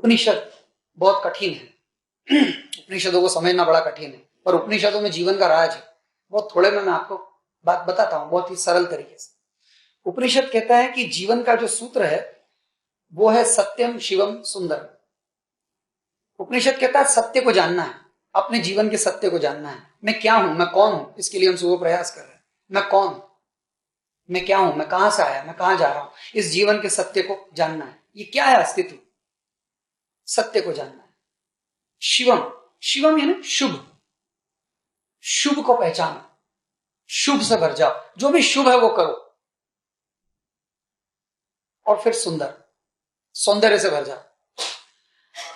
उपनिषद बहुत कठिन है। उपनिषदों को समझना बड़ा कठिन है, पर उपनिषदों में जीवन का राज है। बहुत थोड़े में मैं आपको बात बताता हूं, बहुत ही सरल तरीके से। उपनिषद कहता है कि जीवन का जो सूत्र है वो है सत्यम शिवम सुंदरम। उपनिषद कहता है सत्य को जानना है, अपने जीवन के सत्य को जानना है। मैं क्या हूं, मैं कौन हूं, इसके लिए हम सुबह प्रयास कर रहे हैं। मैं कौन हूं, मैं क्या हूं, मैं कहां से आया, मैं कहां जा रहा हूं, इस जीवन के सत्य को जानना है। ये क्या है अस्तित्व, सत्य को जानना है। शिवम, शिवम यानी शुभ, शुभ को पहचानो, शुभ से भर जाओ, जो भी शुभ है वो करो। और फिर सुंदर, सौंदर्य से भर जाओ।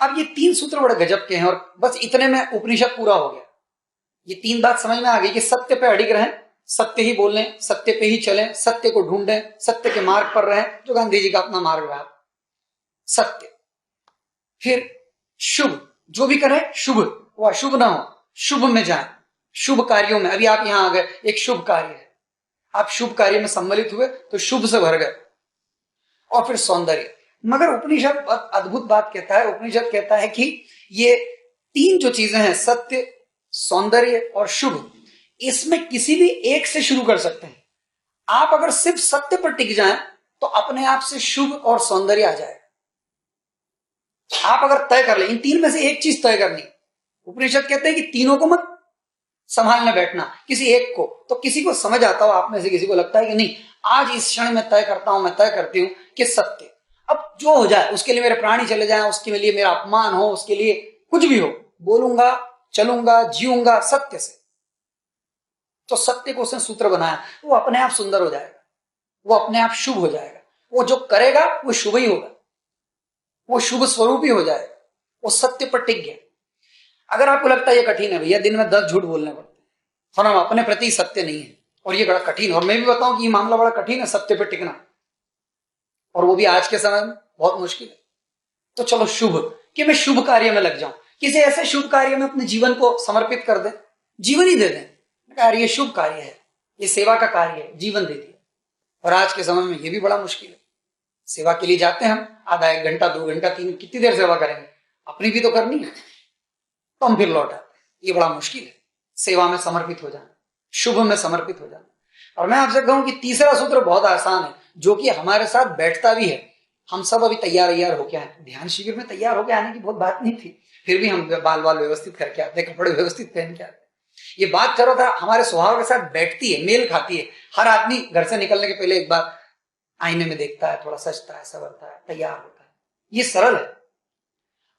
अब ये तीन सूत्र बड़े गजब के हैं और बस इतने में उपनिषद पूरा हो गया। ये तीन बात समझ में आ गई कि सत्य पे अडिग रहें, सत्य ही बोलें, सत्य पे ही चलें, सत्य को ढूंढें, सत्य के मार्ग पर रहें, जो गांधी जी का अपना मार्ग रहा। सत्य, फिर शुभ, जो भी करें शुभ, वो अशुभ ना हो, शुभ में जाए, शुभ कार्यों में। अभी आप यहां आ गए, एक शुभ कार्य है, आप शुभ कार्य में सम्मिलित हुए तो शुभ से भर गए। और फिर सौंदर्य। मगर उपनिषद अद्भुत बात कहता है, उपनिषद कहता है कि ये तीन जो चीजें हैं, सत्य, सौंदर्य और शुभ, इसमें किसी भी एक से शुरू कर सकते हैं। आप अगर सिर्फ सत्य पर टिक जाएं तो अपने आप से शुभ और सौंदर्य आ जाएगा। आप अगर तय कर ले इन तीन में से एक चीज तय करनी, उपनिषद कहते हैं कि तीनों को मत संभालने बैठना, किसी एक को। तो किसी को समझ आता हो, आप में से किसी को लगता है कि नहीं आज इस क्षण में तय करता हूं, मैं तय करती हूं कि सत्य, अब जो हो जाए उसके लिए मेरे प्राणी चले जाएं, उसके लिए मेरा अपमान हो, उसके लिए कुछ भी हो, बोलूंगा, चलूंगा, जीऊंगा सत्य से। तो सत्य को उसने सूत्र बनाया, वो अपने आप सुंदर हो जाएगा, वो अपने आप शुभ हो जाएगा। वो जो करेगा वो शुभ ही होगा, वो शुभ स्वरूप ही हो जाएगा, वो सत्य पर टिक गया। अगर आपको लगता है ये कठिन है भैया, दिन में 10 झूठ बोलने पड़ते हैं और हम अपने प्रति सत्य नहीं है, और ये बड़ा कठिन, और मैं भी बताऊं कि ये मामला बड़ा कठिन है, सत्य पर टिकना, और वो भी आज के समय में बहुत मुश्किल है। तो चलो शुभ, कि मैं शुभ कार्य में लग जाऊं, किसी ऐसे शुभ कार्य में अपने जीवन को समर्पित कर दें, जीवन ही दे दें। यार ये शुभ कार्य है, ये सेवा का कार्य है, जीवन दे दिया। और आज के समय में ये भी बड़ा मुश्किल है। सेवा के लिए जाते हैं हम, आधा 1 घंटा 2 घंटा 3, कितनी देर सेवा करेंगे, अपनी भी तो करनी है, तो हम फिर लौट आते। ये बड़ा मुश्किल है, सेवा में समर्पित हो जाना, शुभ में समर्पित हो जाना। और मैं आपसे कहूं कि तीसरा सूत्र बहुत आसान है, जो कि हमारे साथ बैठता भी है। हम सब अभी तैयार होके आए, ध्यान शिविर में तैयार होके आने की बहुत बात नहीं थी, फिर भी हम बाल व्यवस्थित करके आते, कपड़े व्यवस्थित पहन के आते। ये बात करो था हमारे स्वभाव के साथ बैठती है, मेल खाती है। हर आदमी घर से निकलने के पहले एक बार आईने में देखता है, थोड़ा सजता है, संवरता है, तैयार होता है। ये सरल है।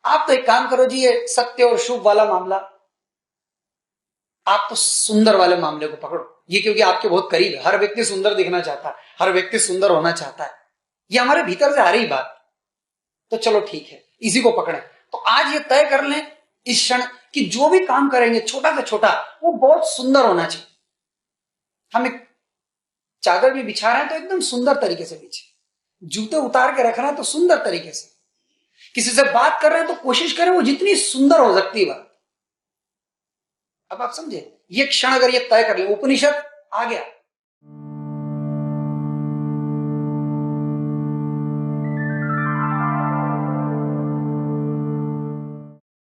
आप तो एक काम करो जी, ये सत्य और शुभ वाला मामला, आप तो सुंदर वाले मामले को पकड़ो। ये क्योंकि आपके बहुत करीब है, हर व्यक्ति सुंदर दिखना चाहता है, हर व्यक्ति सुंदर होना चाहता है, ये हमारे भीतर से आ रही बात। तो चलो ठीक है, इसी को पकड़ें। तो आज ये तय कर लें इस क्षण कि जो भी काम करेंगे छोटा से छोटा, वो बहुत सुंदर होना चाहिए। हम एक चादर भी बिछा रहे हैं तो एकदम सुंदर तरीके से बिछे, जूते उतार के रख रहे हैं तो सुंदर तरीके से, किसी से बात कर रहे हैं तो कोशिश करें वो जितनी सुंदर हो सकती है बात। अब आप समझे, ये क्षण अगर ये तय कर ले, उपनिषद आ गया,